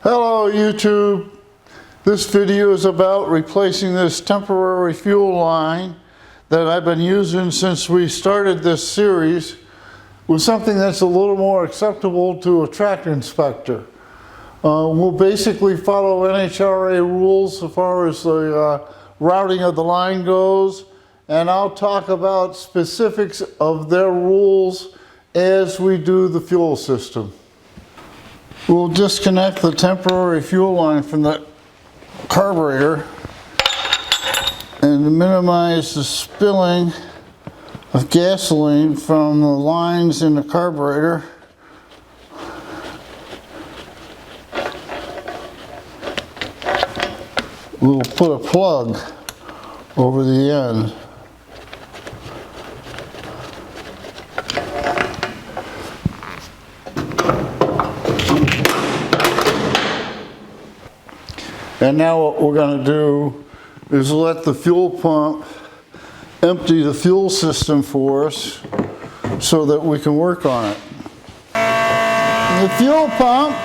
Hello YouTube. This video is about replacing this temporary fuel line that I've been using since we started this series with something that's a little more acceptable to a tractor inspector. We'll basically follow NHRA rules as far as the routing of the line goes, and I'll talk about specifics of their rules as we do the fuel system. We'll disconnect the temporary fuel line from the carburetor and to minimize the spilling of gasoline from the lines in the carburetor. We'll put a plug over the end. And now what we're going to do is let the fuel pump empty the fuel system for us so that we can work on it. The fuel pump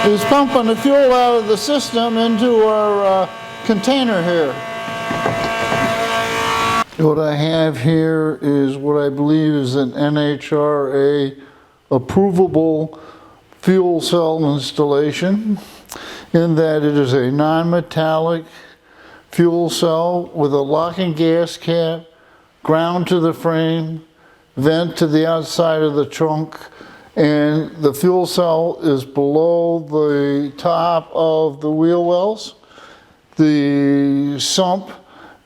is pumping the fuel out of the system into our container here. What I have here is what I believe is an NHRA approvable fuel cell installation, in that it is a non-metallic fuel cell with a locking gas cap, ground to the frame, vent to the outside of the trunk, and the fuel cell is below the top of the wheel wells. The sump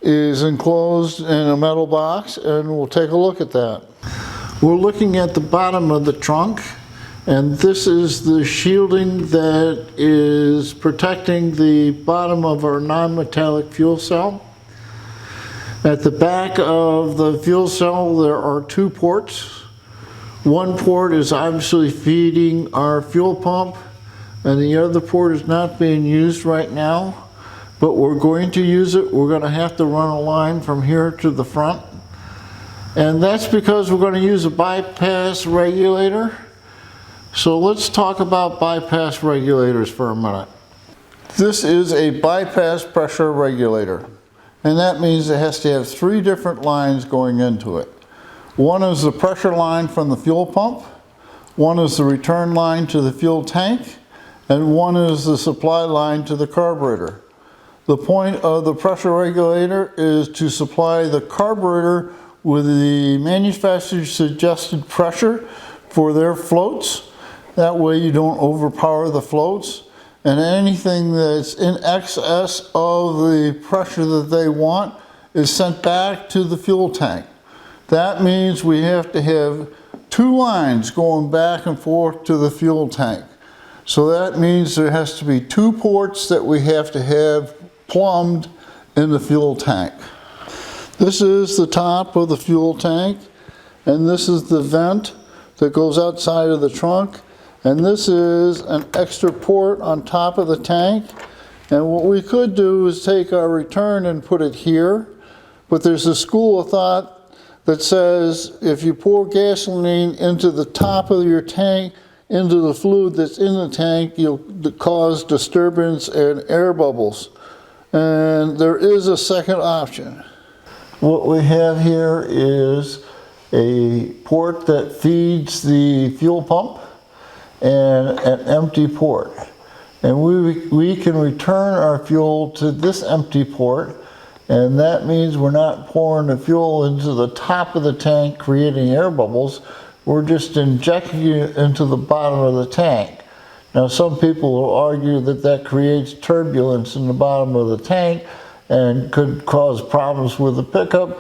is enclosed in a metal box, and we'll take a look at that. We're looking at the bottom of the trunk, and this is the shielding that is protecting the bottom of our non-metallic fuel cell. At the back of the fuel cell there are two ports. One port is obviously feeding our fuel pump, and the other port is not being used right now, but we're going to use it. We're going to have to run a line from here to the front, and that's because we're going to use a bypass regulator. So let's talk about bypass regulators for a minute. This is a bypass pressure regulator, and that means it has to have three different lines going into it. One is the pressure line from the fuel pump, one is the return line to the fuel tank, and one is the supply line to the carburetor. The point of the pressure regulator is to supply the carburetor with the manufacturer's suggested pressure for their floats. That way you don't overpower the floats, and anything that's in excess of the pressure that they want is sent back to the fuel tank. That means we have to have two lines going back and forth to the fuel tank. So that means there has to be two ports that we have to have plumbed in the fuel tank. This is the top of the fuel tank, and this is the vent that goes outside of the trunk. And this is an extra port on top of the tank. And what we could do is take our return and put it here. But there's a school of thought that says if you pour gasoline into the top of your tank, into the fluid that's in the tank, you'll cause disturbance and air bubbles. And there is a second option. What we have here is a port that feeds the fuel pump and an empty port. And we can return our fuel to this empty port, and that means we're not pouring the fuel into the top of the tank creating air bubbles. We're just injecting it into the bottom of the tank. Now some people will argue that that creates turbulence in the bottom of the tank and could cause problems with the pickup,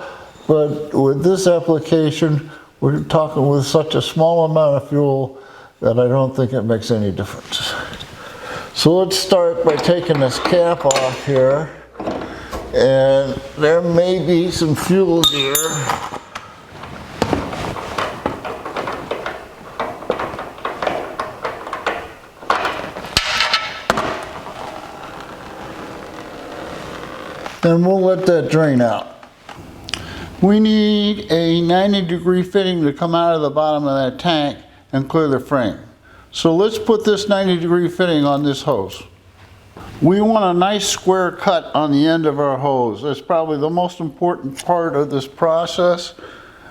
but with this application we're talking with such a small amount of fuel that I don't think it makes any difference. So let's start by taking this cap off here, and there may be some fuel here. And we'll let that drain out. We need a 90-degree fitting to come out of the bottom of that tank and clear the frame. So let's put this 90-degree fitting on this hose. We want a nice square cut on the end of our hose. That's probably the most important part of this process.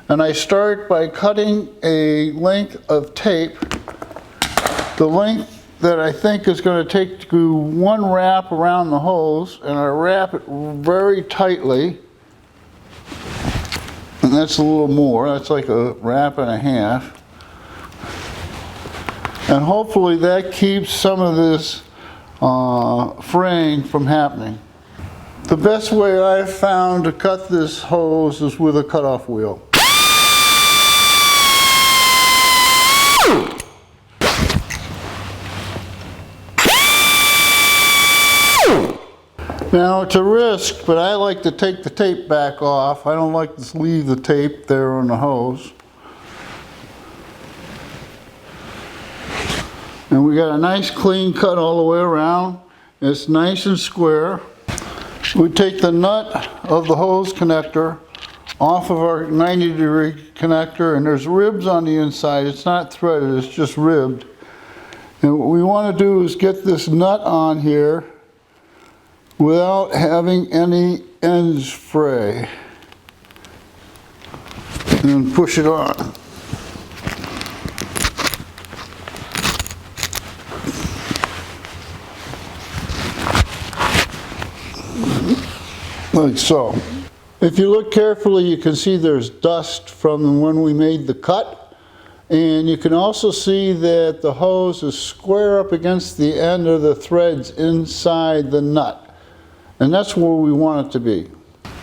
And I start by cutting a length of tape, the length that I think is going to take to do one wrap around the hose, and I wrap it very tightly. And that's a little more, that's like a wrap and a half. And hopefully that keeps some of this fraying from happening. The best way I've found to cut this hose is with a cutoff wheel. Now it's a risk, but I like to take the tape back off. I don't like to leave the tape there on the hose. And we got a nice clean cut all the way around. It's nice and square. We take the nut of the hose connector off of our 90-degree connector, and there's ribs on the inside. It's not threaded, it's just ribbed. And what we want to do is get this nut on here without having any ends fray. And push it on. Like so. If you look carefully, you can see there's dust from when we made the cut. And you can also see that the hose is square up against the end of the threads inside the nut. And that's where we want it to be.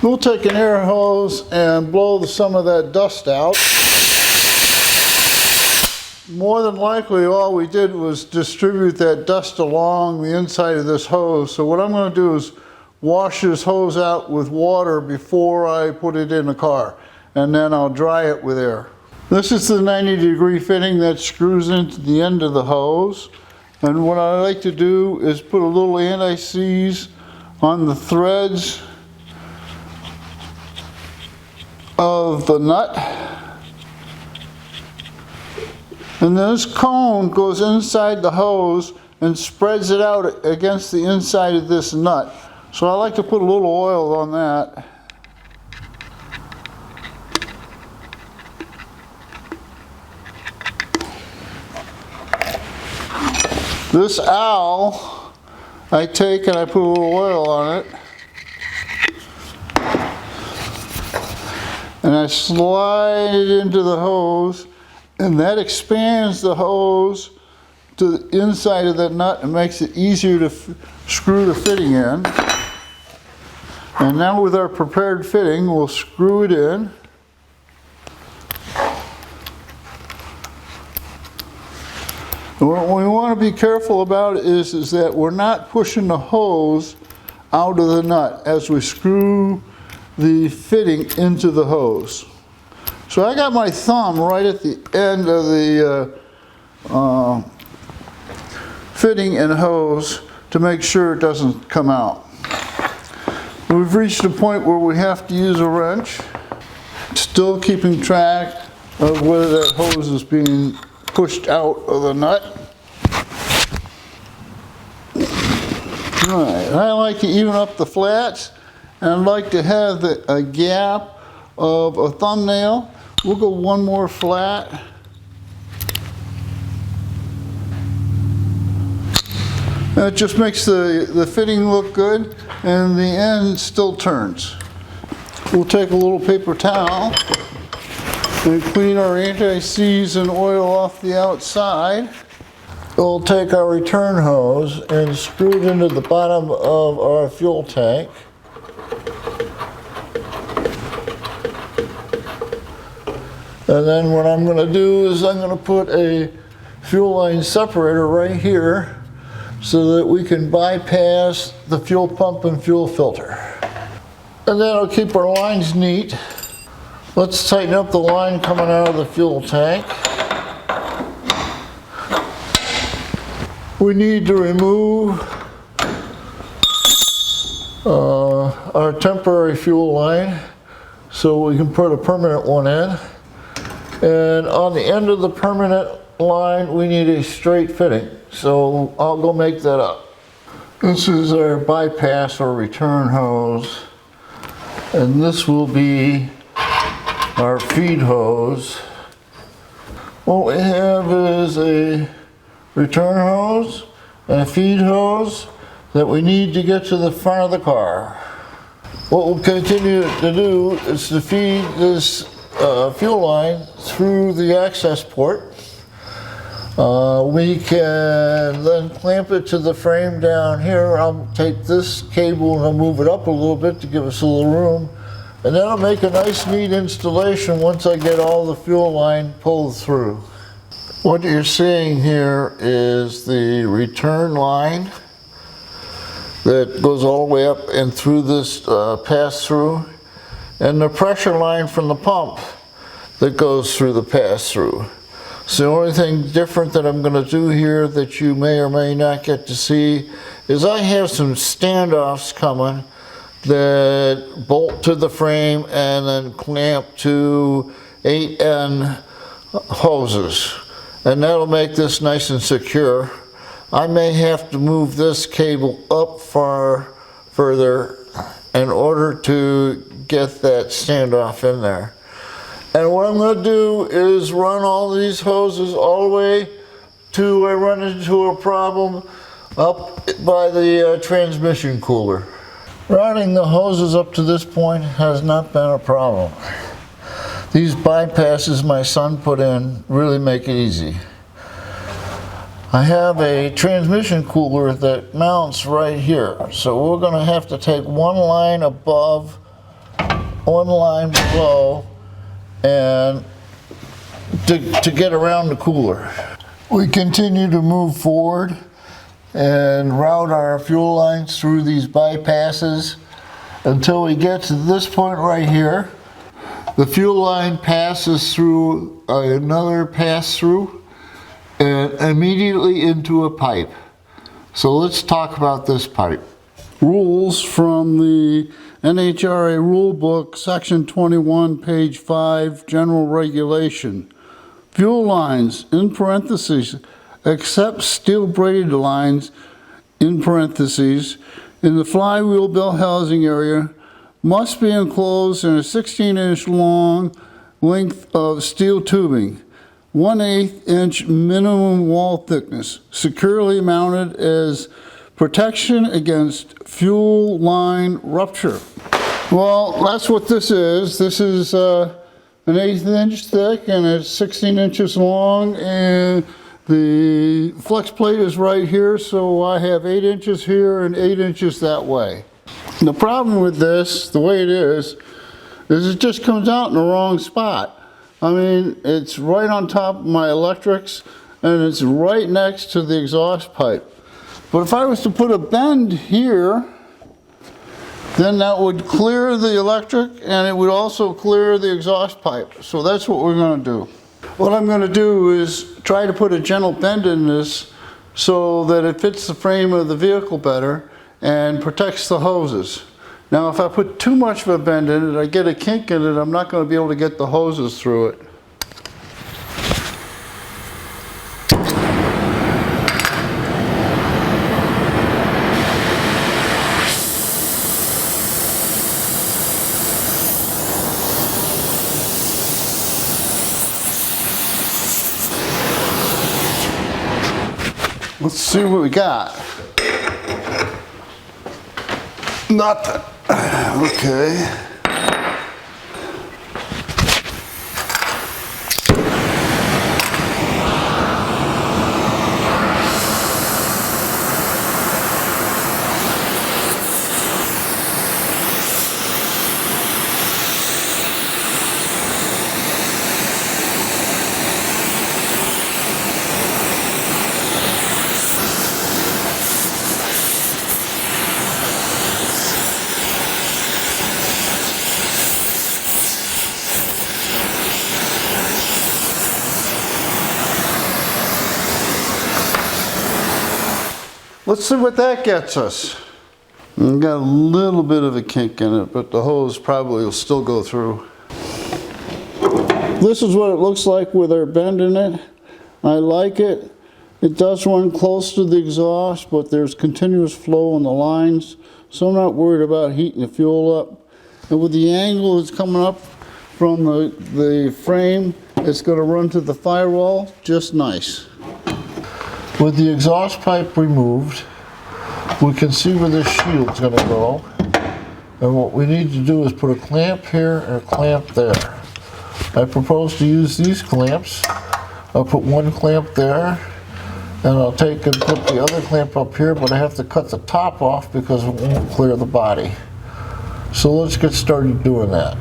We'll take an air hose and blow some of that dust out. More than likely, all we did was distribute that dust along the inside of this hose. So what I'm going to do is wash this hose out with water before I put it in the car. And then I'll dry it with air. This is the 90-degree fitting that screws into the end of the hose. And what I like to do is put a little anti-seize on the threads of the nut. And this cone goes inside the hose and spreads it out against the inside of this nut. So I like to put a little oil on that. This owl I take and I put a little oil on it, and I slide it into the hose, and that expands the hose to the inside of that nut and makes it easier to screw the fitting in. And now with our prepared fitting, we'll screw it in. What we want to be careful about is that we're not pushing the hose out of the nut as we screw the fitting into the hose. So I got my thumb right at the end of the fitting and hose to make sure it doesn't come out. We've reached a point where we have to use a wrench, still keeping track of whether that hose is being pushed out of the nut. Alright, I like to even up the flats, and I'd like to have a gap of a thumbnail. We'll go one more flat. That just makes the fitting look good, and the end still turns. We'll take a little paper towel and clean our anti-seize and oil off the outside. We'll take our return hose and screw it into the bottom of our fuel tank. And then what I'm going to do is I'm going to put a fuel line separator right here so that we can bypass the fuel pump and fuel filter. And then I'll keep our lines neat. Let's tighten up the line coming out of the fuel tank. We need to remove our temporary fuel line so we can put a permanent one in. And on the end of the permanent line, we need a straight fitting. So I'll go make that up. This is our bypass or return hose. And this will be our feed hose. What we have is a return hose and a feed hose that we need to get to the front of the car. What we'll continue to do is to feed this fuel line through the access port. We can then clamp it to the frame down here. I'll take this cable and I'll move it up a little bit to give us a little room. And that'll make a nice neat installation once I get all the fuel line pulled through. What you're seeing here is the return line that goes all the way up and through this pass-through, and the pressure line from the pump that goes through the pass-through. So the only thing different that I'm going to do here that you may or may not get to see is I have some standoffs coming that bolt to the frame and then clamp to 8N hoses. And that'll make this nice and secure. I may have to move this cable up further in order to get that standoff in there. And what I'm going to do is run all these hoses all the way to I run into a problem up by the transmission cooler. Routing the hoses up to this point has not been a problem. These bypasses my son put in really make it easy. I have a transmission cooler that mounts right here. So we're going to have to take one line above, one line below, and to get around the cooler. We continue to move forward and route our fuel lines through these bypasses until we get to this point right here. The fuel line passes through another pass-through and immediately into a pipe. So let's talk about this pipe. Rules from the NHRA rule book, section 21, page 5, general regulation. Fuel lines, in parentheses, except steel braided lines, in parentheses, in the flywheel belt housing area, must be enclosed in a 16-inch long length of steel tubing, 1/8 inch minimum wall thickness, securely mounted as protection against fuel line rupture. Well, that's what this is. This is an 1/8 inch thick and it's 16 inches long, and the flex plate is right here, so I have 8 inches here and 8 inches that way. The problem with this, the way it is it just comes out in the wrong spot. I mean, it's right on top of my electrics and it's right next to the exhaust pipe. But if I was to put a bend here, then that would clear the electric and it would also clear the exhaust pipe. So that's what we're going to do. What I'm going to do is try to put a gentle bend in this so that it fits the frame of the vehicle better and protects the hoses. Now if I put too much of a bend in it, I get a kink in it, I'm not going to be able to get the hoses through it. Let's see what we got. Nothing. Okay. Let's see what that gets us. Got a little bit of a kink in it, but the hose probably will still go through. This is what it looks like with our bend in it. I like it. It does run close to the exhaust, but there's continuous flow in the lines, so I'm not worried about heating the fuel up. And with the angle that's coming up from the frame, it's going to run to the firewall just nice. With the exhaust pipe removed, we can see where this shield's going to go. And what we need to do is put a clamp here and a clamp there. I propose to use these clamps. I'll put one clamp there, and I'll take and put the other clamp up here, but I have to cut the top off because it won't clear the body. So let's get started doing that.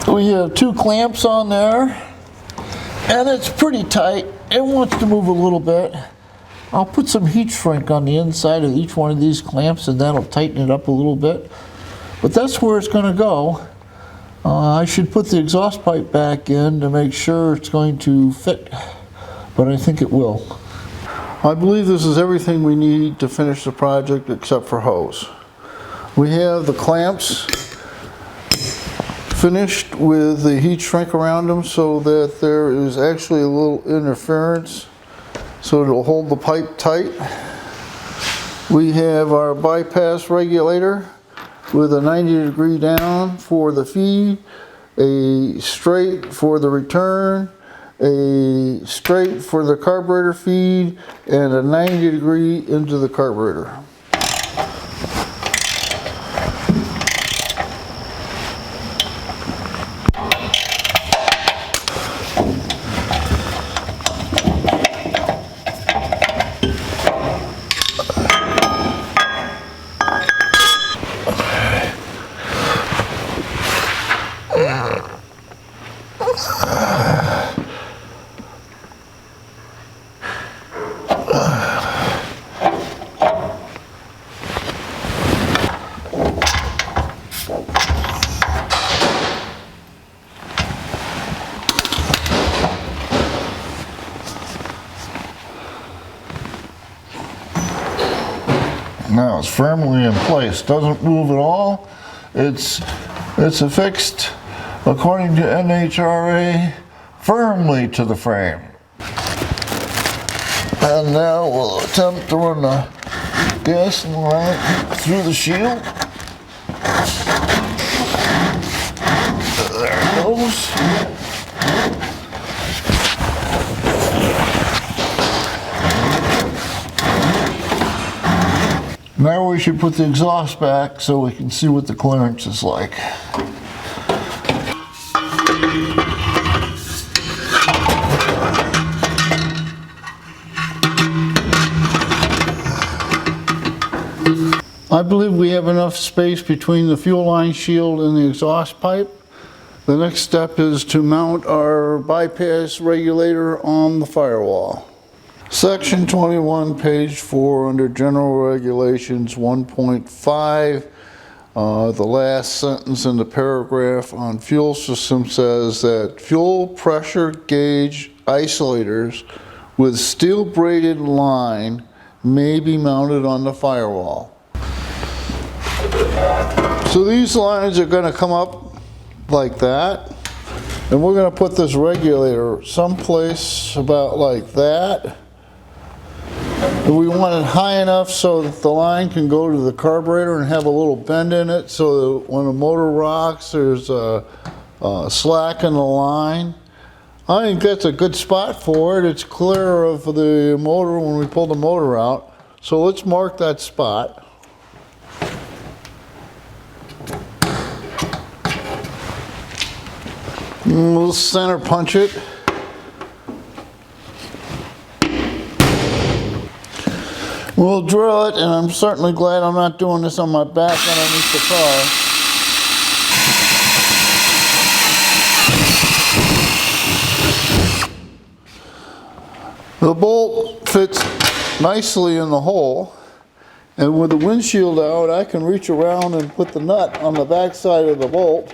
We have two clamps on there, and it's pretty tight. It wants to move a little bit. I'll put some heat shrink on the inside of each one of these clamps, and that'll tighten it up a little bit. But that's where it's going to go. I should put the exhaust pipe back in to make sure it's going to fit, but I think it will. I believe this is everything we need to finish the project except for hose. We have the clamps finished with the heat shrink around them so that there is actually a little interference so it'll hold the pipe tight. We have our bypass regulator with a 90-degree down for the feed, a straight for the return, a straight for the carburetor feed, and a 90-degree into the carburetor. Now it's firmly in place, doesn't move at all. It's affixed, according to NHRA, firmly to the frame. And now we'll attempt to run the gas line through the shield. There it goes. Now we should put the exhaust back so we can see what the clearance is like. I believe we have enough space between the fuel line shield and the exhaust pipe. The next step is to mount our bypass regulator on the firewall. Section 21, page 4, under General Regulations 1.5, the last sentence in the paragraph on fuel system says that fuel pressure gauge isolators with steel braided line may be mounted on the firewall. So these lines are going to come up like that, and we're going to put this regulator someplace about like that. We want it high enough so that the line can go to the carburetor and have a little bend in it so that when the motor rocks there's a slack in the line. I think that's a good spot for it. It's clear of the motor when we pull the motor out. So let's mark that spot. And we'll center punch it. We'll drill it, and I'm certainly glad I'm not doing this on my back underneath the car. The bolt fits nicely in the hole, and with the windshield out, I can reach around and put the nut on the back side of the bolt,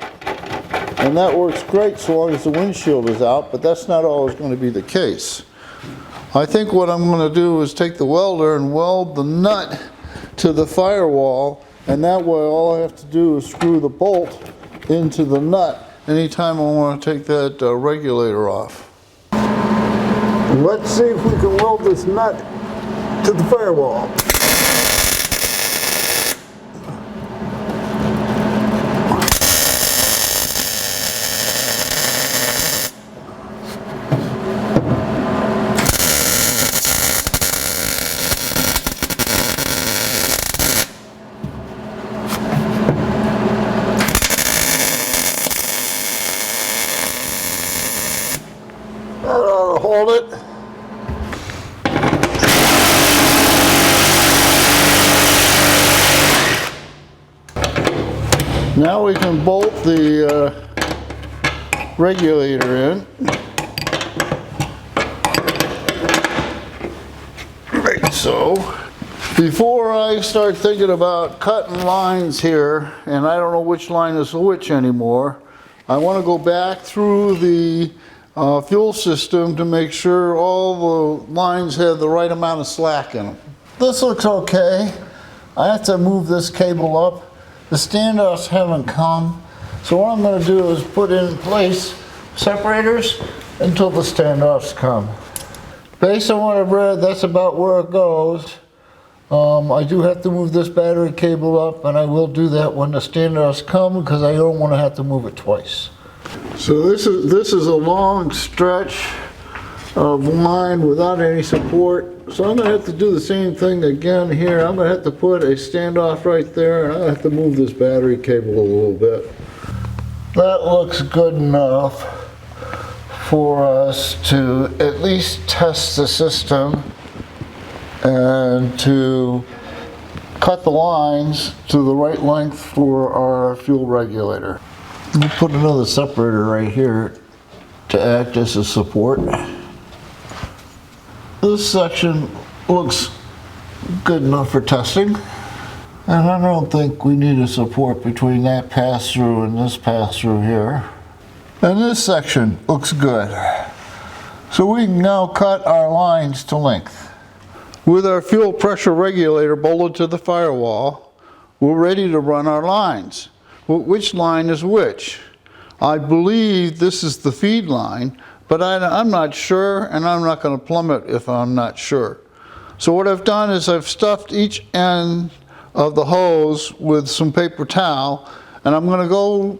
and that works great so long as the windshield is out, but that's not always going to be the case. I think what I'm going to do is take the welder and weld the nut to the firewall, and that way all I have to do is screw the bolt into the nut anytime I want to take that regulator off. Let's see if we can weld this nut to the firewall. Hold it. Now we can bolt the regulator in. Like so. Before I start thinking about cutting lines here, and I don't know which line is which anymore, I want to go back through the fuel system to make sure all the lines have the right amount of slack in them. This looks okay. I have to move this cable up. The standoffs haven't come, so what I'm going to do is put in place separators until the standoffs come. Based on what I've read, that's about where it goes. I do have to move this battery cable up, and I will do that when the standoffs come because I don't want to have to move it twice. So this is a long stretch of line without any support. So I'm going to have to do the same thing again here. I'm going to have to put a standoff right there, and I'll have to move this battery cable a little bit. That looks good enough for us to at least test the system and to cut the lines to the right length for our fuel regulator. We'll put another separator right here to act as a support. This section looks good enough for testing, and I don't think we need a support between that pass-through and this pass-through here. And this section looks good. So we can now cut our lines to length. With our fuel pressure regulator bolted to the firewall, we're ready to run our lines. Well, which line is which? I believe this is the feed line, but I'm not sure, and I'm not going to plumb it if I'm not sure. So what I've done is I've stuffed each end of the hose with some paper towel, and I'm going to go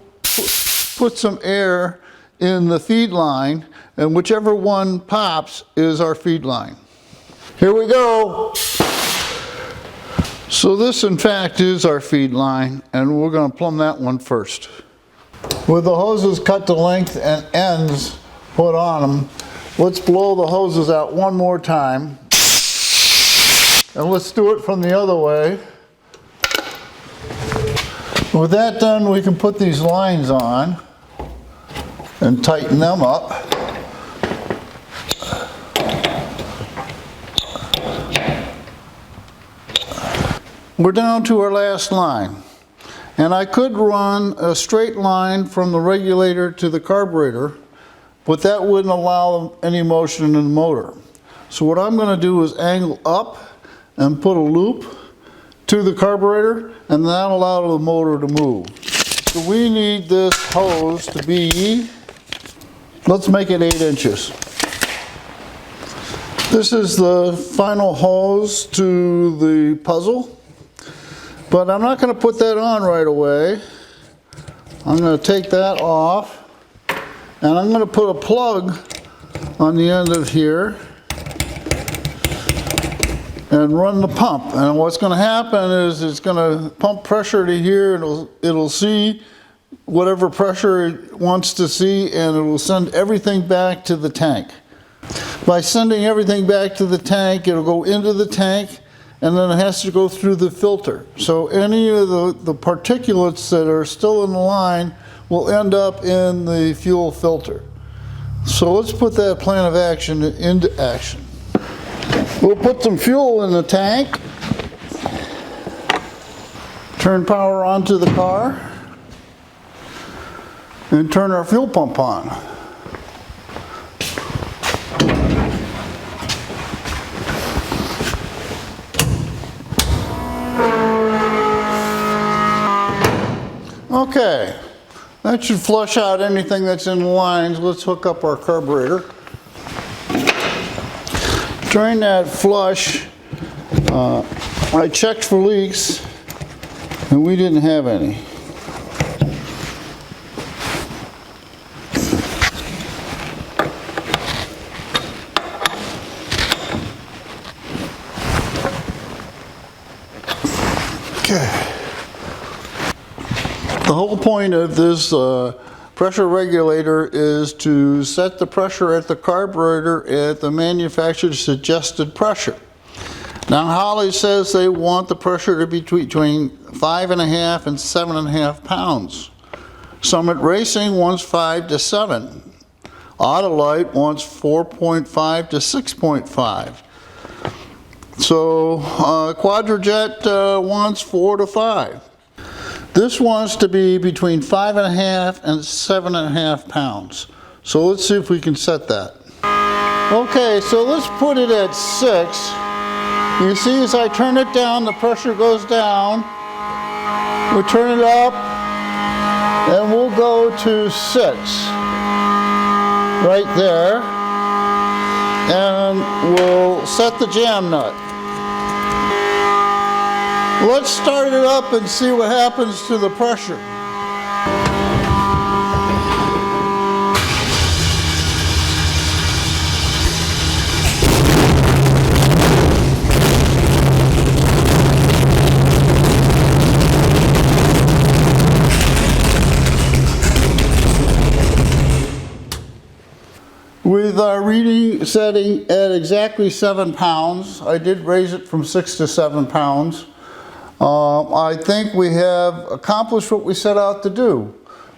put some air in the feed line, and whichever one pops is our feed line. Here we go. So this in fact is our feed line, and we're going to plumb that one first. With the hoses cut to length and ends put on them, let's blow the hoses out one more time. And let's do it from the other way. With that done, we can put these lines on and tighten them up. We're down to our last line. And I could run a straight line from the regulator to the carburetor, but that wouldn't allow any motion in the motor. So what I'm going to do is angle up and put a loop to the carburetor, and that'll allow the motor to move. So we need this hose to be, let's make it 8 inches. This is the final hose to the puzzle. But I'm not going to put that on right away. I'm going to take that off, and I'm going to put a plug on the end of here and run the pump. And what's going to happen is it's going to pump pressure to here. It'll see whatever pressure it wants to see, and it will send everything back to the tank. By sending everything back to the tank, it'll go into the tank, and then it has to go through the filter. So any of the particulates that are still in the line will end up in the fuel filter. So let's put that plan of action into action. We'll put some fuel in the tank, turn power onto the car, and turn our fuel pump on. Okay, that should flush out anything that's in the lines. Let's hook up our carburetor. During that flush, I checked for leaks, and we didn't have any. Okay. The whole point of this pressure regulator is to set the pressure at the carburetor at the manufacturer's suggested pressure. Now Holly says they want the pressure to be between 5.5 and 7.5 pounds. Summit Racing wants 5 to 7. Autolite wants 4.5 to 6.5. So Quadrajet wants 4 to 5. This wants to be between 5.5 and 7.5 pounds. So let's see if we can set that. Okay, so let's put it at 6. You see, as I turn it down, the pressure goes down. We turn it up, and we'll go to 6. Right there. And we'll set the jam nut. Let's start it up and see what happens to the pressure. With our reading setting at exactly 7 pounds, I did raise it from 6 to 7 pounds. I think we have accomplished what we set out to do.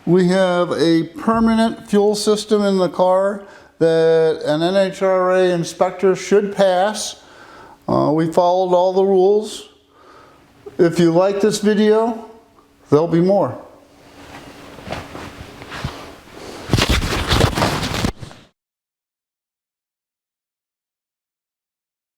We have a permanent fuel system in the car that an NHRA inspector should pass. We followed all the rules. If you like this video, there'll be more.